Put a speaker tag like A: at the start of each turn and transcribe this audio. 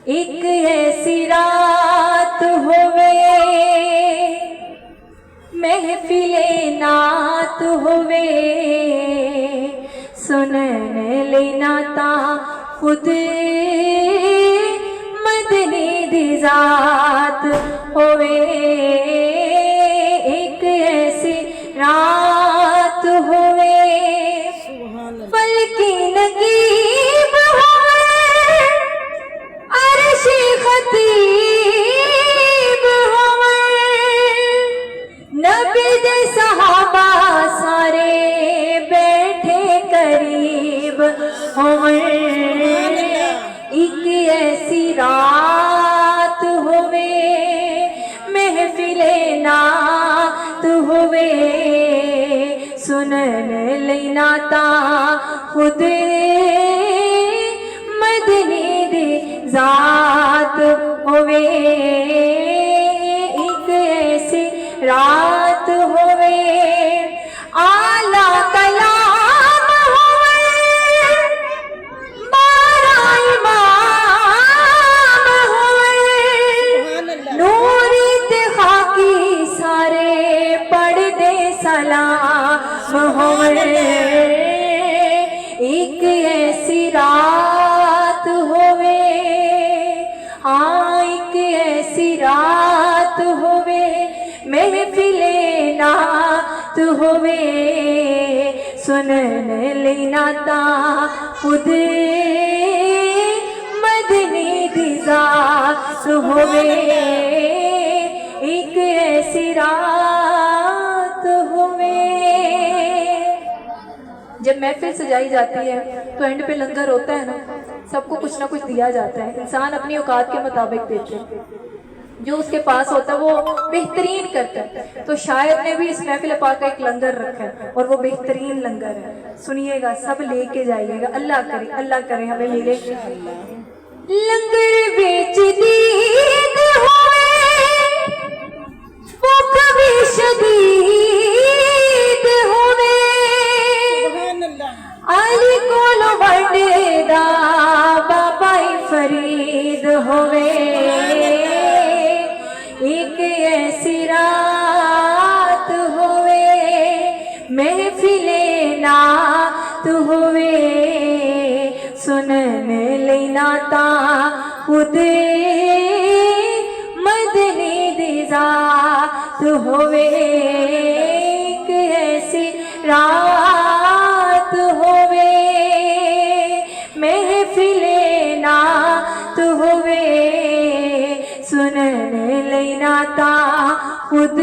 A: ایک ایسی رات ہوئے محفل نعت ہوئے سنن لینا تا خود مدنی دی ذات ہوئے ایک ایسی رات ہوئے فلکی نگیب ہوئے عرش خطیب ہوئے نبی دے صحابہ سارے بیٹھے قریب ہوئے ایک ایسی رات ہوئے محفل نعت ہوئے سنن لینا تا خود مدنی دی ذات ہوئے ایک ایسی رات ہوئے اعلیٰ کلام ہوئے بارہ امام ہوئے نور اتحاقی سارے پڑھ دے سلام ہوئے ایک ایسی رات ہوئے ایک ایسی رات ہوئے محفل نعت ہوئے سنن لینا تا خود مدنی دی ذات ہوئے ایک ایسی رات ہوئے جب محفل سجائی جاتی ہے تو اینڈ پہ لنگر ہوتا ہے نا سب کو کچھ نہ کچھ دیا جاتا ہے انسان اپنی اوقات کے مطابق دیتے ہیں جو اس کے پاس ہوتا ہے وہ بہترین کرتا ہے تو شاعر نے بھی اس محفل پاک کا ایک لنگر رکھا ہے اور وہ بہترین لنگر ہے سنیے گا سب لے کے جائیے گا اللہ کرے ہمیں ملے لنگر بیچ دید ہوئے بھوک بھی شدید ہوئے علی کول وڈے دا بابائی فرید ہوئے ایک ایسی رات ہوئے محفل نعت ہوئے سنن لینا تا خود مدنی دی ذات ہوئے ایک ایسی رات ہوئے محفل نعت ہوئے سنن لینا تا خود